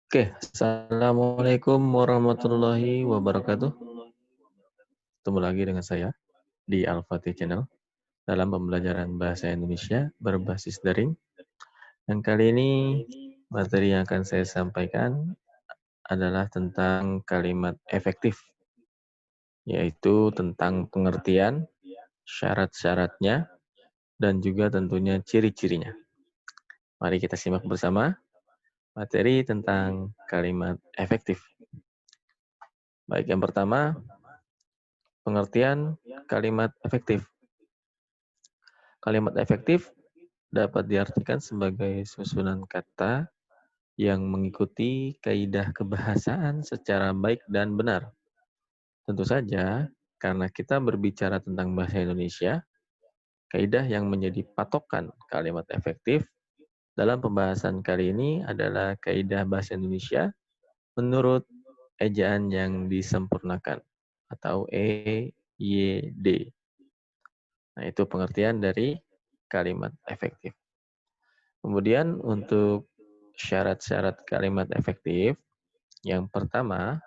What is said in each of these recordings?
Oke, Assalamualaikum warahmatullahi wabarakatuh. Ketemu lagi dengan saya di Al-Fatih Channel dalam pembelajaran bahasa Indonesia berbasis daring. Dan kali ini materi yang akan saya sampaikan adalah tentang kalimat efektif, yaitu tentang pengertian, syarat-syaratnya, dan juga tentunya ciri-cirinya. Mari kita simak bersama materi tentang kalimat efektif. Baik, yang pertama, pengertian kalimat efektif. Kalimat efektif dapat diartikan sebagai susunan kata yang mengikuti kaidah kebahasaan secara baik dan benar. Tentu saja, karena kita berbicara tentang bahasa Indonesia, kaidah yang menjadi patokan kalimat efektif dalam pembahasan kali ini adalah kaidah bahasa Indonesia menurut ejaan yang disempurnakan atau EYD. Nah, itu pengertian dari kalimat efektif. Kemudian untuk syarat-syarat kalimat efektif, yang pertama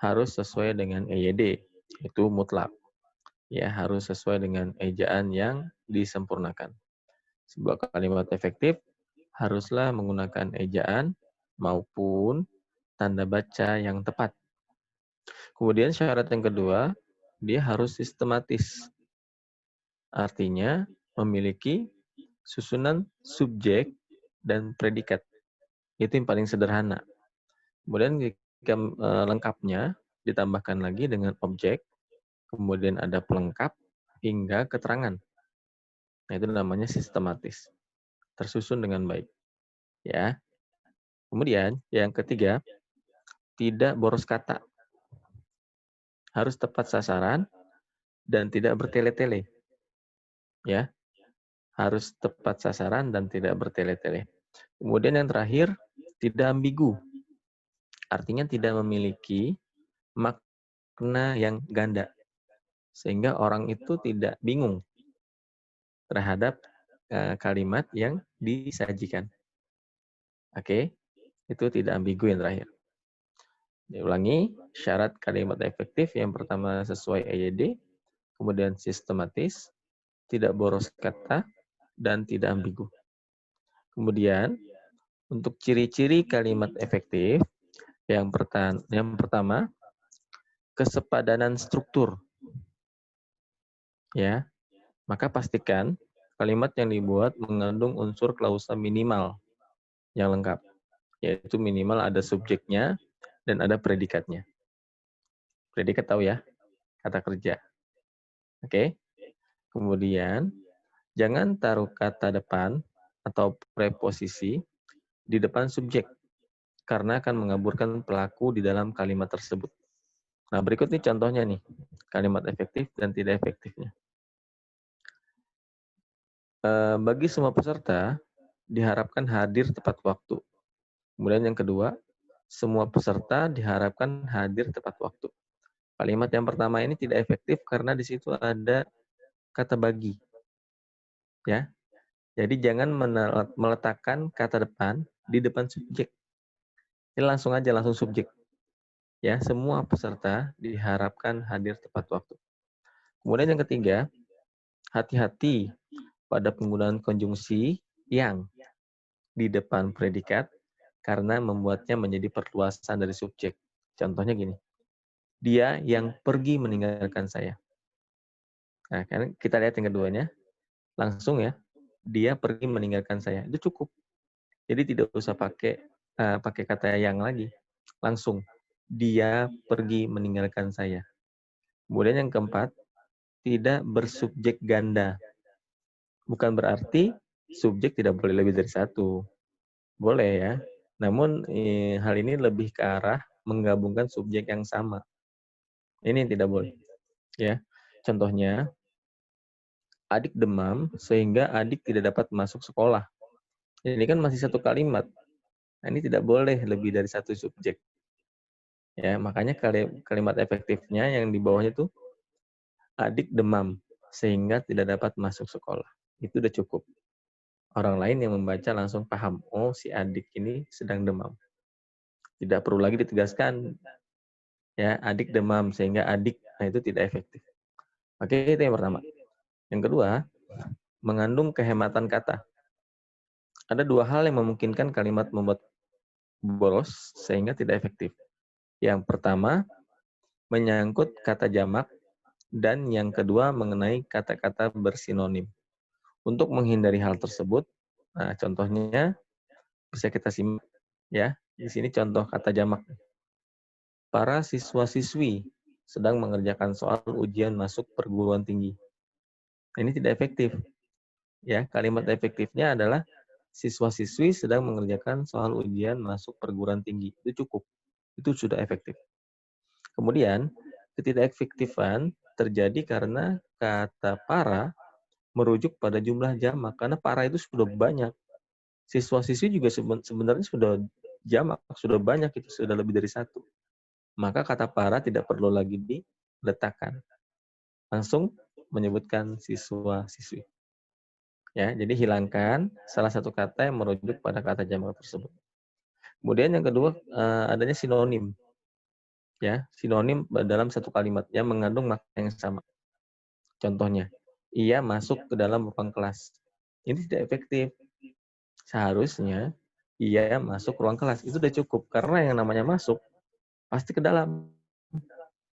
harus sesuai dengan EYD, itu mutlak. Ya, harus sesuai dengan ejaan yang disempurnakan. Sebuah kalimat efektif haruslah menggunakan ejaan maupun tanda baca yang tepat. Kemudian syarat yang kedua, dia harus sistematis. Artinya memiliki susunan subjek dan predikat. Itu yang paling sederhana. Kemudian jika lengkapnya ditambahkan lagi dengan objek, kemudian ada pelengkap hingga keterangan. Nah, itu namanya sistematis, tersusun dengan baik. Ya. Kemudian yang ketiga, tidak boros kata. Harus tepat sasaran dan tidak bertele-tele. Ya. Harus tepat sasaran dan tidak bertele-tele. Kemudian yang terakhir, tidak ambigu. Artinya tidak memiliki makna yang ganda. Sehingga orang itu tidak bingung terhadap kalimat yang disajikan. Oke, itu tidak ambigu yang terakhir. Diulangi, syarat kalimat efektif yang pertama sesuai EYD, kemudian sistematis, tidak boros kata, dan tidak ambigu. Kemudian, untuk ciri-ciri kalimat efektif, yang pertama, kesepadanan struktur. Ya, maka pastikan kalimat yang dibuat mengandung unsur klausa minimal yang lengkap, yaitu minimal ada subjeknya dan ada predikatnya. Predikat tahu ya, kata kerja. Oke. Kemudian, jangan taruh kata depan atau preposisi di depan subjek, karena akan mengaburkan pelaku di dalam kalimat tersebut. Nah, berikut nih contohnya nih, kalimat efektif dan tidak efektifnya. Bagi semua peserta, diharapkan hadir tepat waktu. Kemudian yang kedua, semua peserta diharapkan hadir tepat waktu. Kalimat yang pertama ini tidak efektif karena di situ ada kata bagi. Ya. Jadi jangan meletakkan kata depan di depan subjek. Ini langsung aja, langsung subjek. Ya, semua peserta diharapkan hadir tepat waktu. Kemudian yang ketiga, hati-hati pada penggunaan konjungsi yang di depan predikat karena membuatnya menjadi perluasan dari subjek. Contohnya gini, dia yang pergi meninggalkan saya. Nah, kan kita lihat yang keduanya, langsung ya, dia pergi meninggalkan saya. Itu cukup. Jadi tidak usah pakai kata yang lagi. Langsung, dia pergi meninggalkan saya. Kemudian yang keempat, tidak bersubjek ganda. Bukan berarti subjek tidak boleh lebih dari satu. Boleh ya. Namun hal ini lebih ke arah menggabungkan subjek yang sama. Ini yang tidak boleh. Ya. Contohnya, adik demam sehingga adik tidak dapat masuk sekolah. Ini kan masih satu kalimat. Nah, ini tidak boleh lebih dari satu subjek. Ya, makanya kalimat efektifnya yang di bawahnya itu adik demam sehingga tidak dapat masuk sekolah. Itu udah cukup. Orang lain yang membaca langsung paham, oh si adik ini sedang demam. Tidak perlu lagi ditegaskan, ya, adik demam, sehingga adik, nah itu tidak efektif. Oke, itu yang pertama. Yang kedua, mengandung kehematan kata. Ada dua hal yang memungkinkan kalimat membuat boros sehingga tidak efektif. Yang pertama, menyangkut kata jamak, dan yang kedua mengenai kata-kata bersinonim. Untuk menghindari hal tersebut, nah contohnya bisa kita simak ya. Di sini contoh kata jamak. Para siswa-siswi sedang mengerjakan soal ujian masuk perguruan tinggi. Ini tidak efektif. Ya, kalimat efektifnya adalah siswa-siswi sedang mengerjakan soal ujian masuk perguruan tinggi. Itu cukup. Itu sudah efektif. Kemudian, ketidakefektifan terjadi karena kata para merujuk pada jumlah jamak. Karena para itu sudah banyak. Siswa-siswi juga sebenarnya sudah jamak, sudah banyak, itu sudah lebih dari satu. Maka kata para tidak perlu lagi diletakkan. Langsung menyebutkan siswa-siswi. Ya, jadi hilangkan salah satu kata yang merujuk pada kata jamak tersebut. Kemudian yang kedua, adanya sinonim. Ya, sinonim dalam satu kalimat yang mengandung makna yang sama. Contohnya, ia masuk ke dalam ruang kelas. Ini tidak efektif. Seharusnya ia masuk ruang kelas. Itu sudah cukup. Karena yang namanya masuk, pasti ke dalam.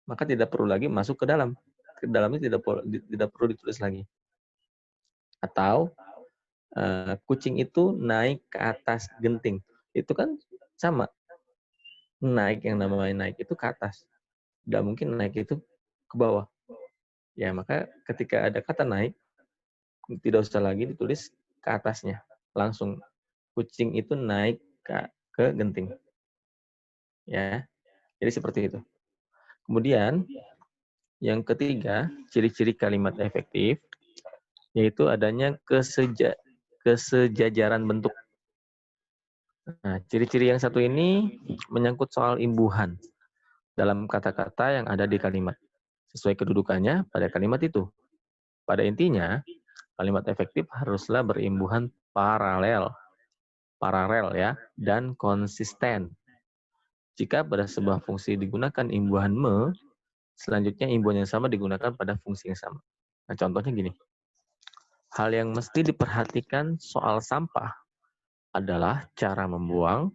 Maka tidak perlu lagi masuk ke dalam. Ke dalamnya tidak perlu ditulis lagi. Atau kucing itu naik ke atas genting. Itu kan sama. Naik, yang namanya naik itu ke atas. Tidak mungkin naik itu ke bawah. Ya, maka ketika ada kata naik, tidak usah lagi ditulis ke atasnya. Langsung kucing itu naik ke genting. Ya. Jadi seperti itu. Kemudian yang ketiga, ciri-ciri kalimat efektif yaitu adanya kesejajaran bentuk. Nah, ciri-ciri yang satu ini menyangkut soal imbuhan dalam kata-kata yang ada di kalimat, sesuai kedudukannya pada kalimat itu. Pada intinya, kalimat efektif haruslah berimbuhan paralel ya, dan konsisten. Jika pada sebuah fungsi digunakan imbuhan me, selanjutnya imbuhan yang sama digunakan pada fungsi yang sama. Nah, contohnya gini. Hal yang mesti diperhatikan soal sampah adalah cara membuang,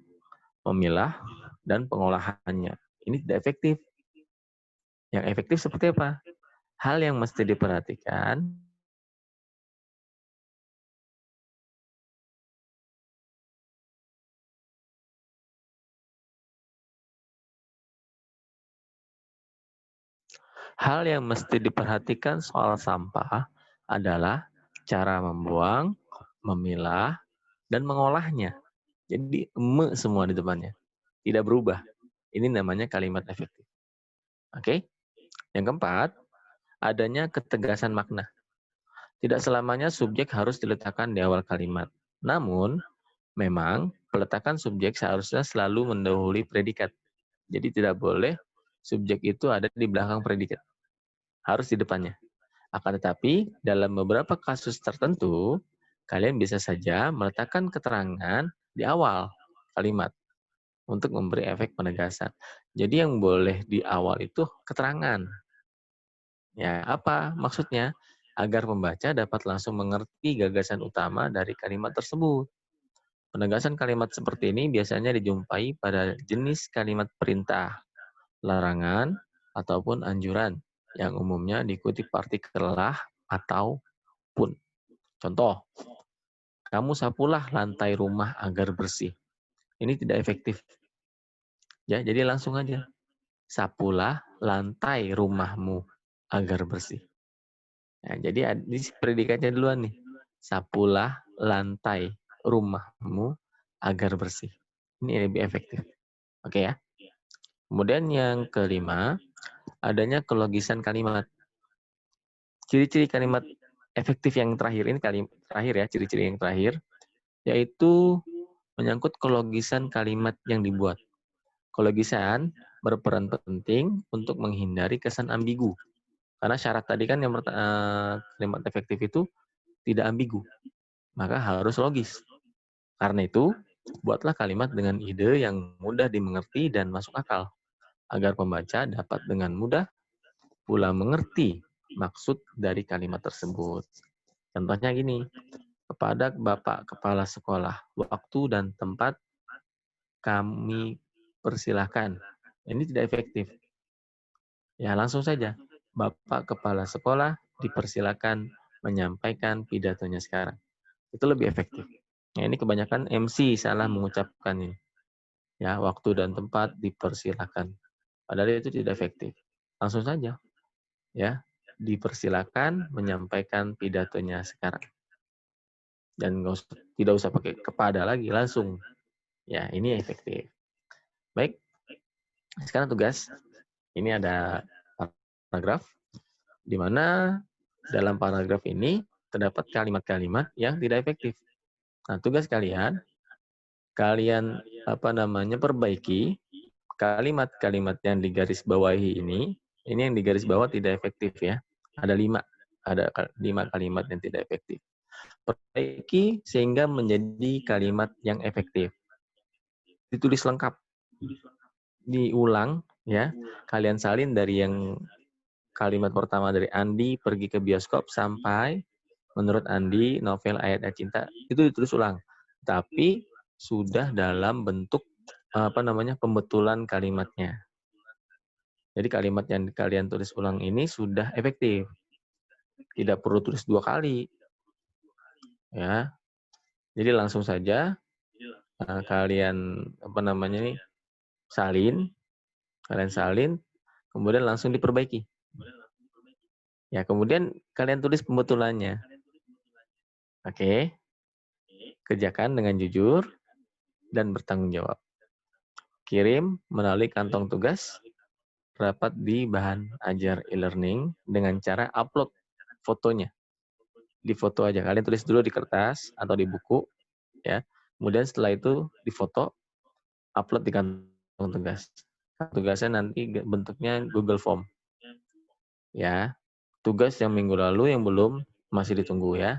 memilah, dan pengolahannya. Ini tidak efektif. Yang efektif seperti apa? Hal yang mesti diperhatikan soal sampah adalah cara membuang, memilah, dan mengolahnya. Jadi me semua di depannya. Tidak berubah. Ini namanya kalimat efektif. Oke? Yang keempat, adanya ketegasan makna. Tidak selamanya subjek harus diletakkan di awal kalimat. Namun, memang peletakan subjek seharusnya selalu mendahului predikat. Jadi tidak boleh subjek itu ada di belakang predikat. Harus di depannya. Akan tetapi, dalam beberapa kasus tertentu, kalian bisa saja meletakkan keterangan di awal kalimat untuk memberi efek penegasan. Jadi yang boleh di awal itu keterangan. Ya, apa maksudnya? Agar pembaca dapat langsung mengerti gagasan utama dari kalimat tersebut. Penegasan kalimat seperti ini biasanya dijumpai pada jenis kalimat perintah, larangan, ataupun anjuran yang umumnya diikuti partikel lah atau pun. Contoh, kamu sapulah lantai rumah agar bersih. Ini tidak efektif. Ya, jadi langsung aja. Sapulah lantai rumahmu agar bersih. Nah, jadi ini predikatnya duluan nih. Sapulah lantai rumahmu agar bersih. Ini lebih efektif. Oke ya. Kemudian yang kelima, adanya kelogisan kalimat. Ciri-ciri kalimat efektif yang terakhir, ini kalimat terakhir ya, ciri-ciri yang terakhir, yaitu menyangkut kelogisan kalimat yang dibuat. Kelogisan berperan penting untuk menghindari kesan ambigu. Karena syarat tadi kan yang kalimat efektif itu tidak ambigu. Maka harus logis. Karena itu, Buatlah kalimat dengan ide yang mudah dimengerti dan masuk akal, agar pembaca dapat dengan mudah pula mengerti maksud dari kalimat tersebut. Contohnya gini, kepada Bapak Kepala Sekolah, waktu dan tempat kami persilahkan. Ini tidak efektif. Ya, langsung saja. Bapak Kepala Sekolah dipersilakan menyampaikan pidatonya sekarang. Itu lebih efektif. Nah, ini kebanyakan MC salah mengucapkan ini. Ya, waktu dan tempat dipersilakan. Padahal itu tidak efektif. Langsung saja, ya. Dipersilakan menyampaikan pidatonya sekarang. Dan tidak usah pakai kepada lagi, langsung. Ya, ini efektif. Baik, sekarang tugas. Ini ada paragraf, di mana dalam paragraf ini terdapat kalimat-kalimat yang tidak efektif. Nah, tugas kalian perbaiki kalimat-kalimat yang digaris bawahi ini yang digaris bawah tidak efektif ya. Ada 5 kalimat yang tidak efektif. Perbaiki sehingga menjadi kalimat yang efektif. Ditulis lengkap. Diulang ya. Kalian salin dari yang kalimat pertama dari Andi pergi ke bioskop sampai menurut Andi novel Ayat-Ayat Cinta itu ditulis ulang. Tapi sudah dalam bentuk pembetulan kalimatnya. Jadi kalimat yang kalian tulis ulang ini sudah efektif. Tidak perlu tulis 2 kali. Ya. Jadi langsung saja kalian salin, kemudian langsung diperbaiki. Ya, kemudian kalian tulis pembetulannya. Oke. Kerjakan dengan jujur dan bertanggung jawab. Kirim melalui kantong tugas rapat di bahan ajar e-learning dengan cara upload fotonya. Di foto aja. Kalian tulis dulu di kertas atau di buku, ya. Kemudian setelah itu difoto, upload di kantong tugas. Tugasnya nanti bentuknya Google Form. Ya. Tugas yang minggu lalu yang belum masih ditunggu ya.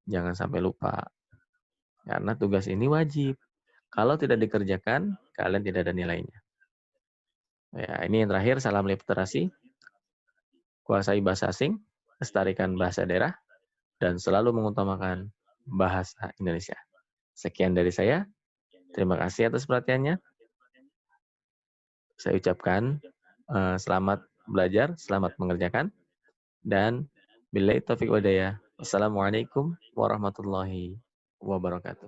Jangan sampai lupa. Karena tugas ini wajib. Kalau tidak dikerjakan, kalian tidak ada nilainya. Ya, ini yang terakhir, salam literasi. Kuasai bahasa asing, lestarikan bahasa daerah, dan selalu mengutamakan bahasa Indonesia. Sekian dari saya. Terima kasih atas perhatiannya. Saya ucapkan selamat belajar, selamat mengerjakan, dan billahi taufiq wa hidayah. Wassalamualaikum warahmatullahi wabarakatuh.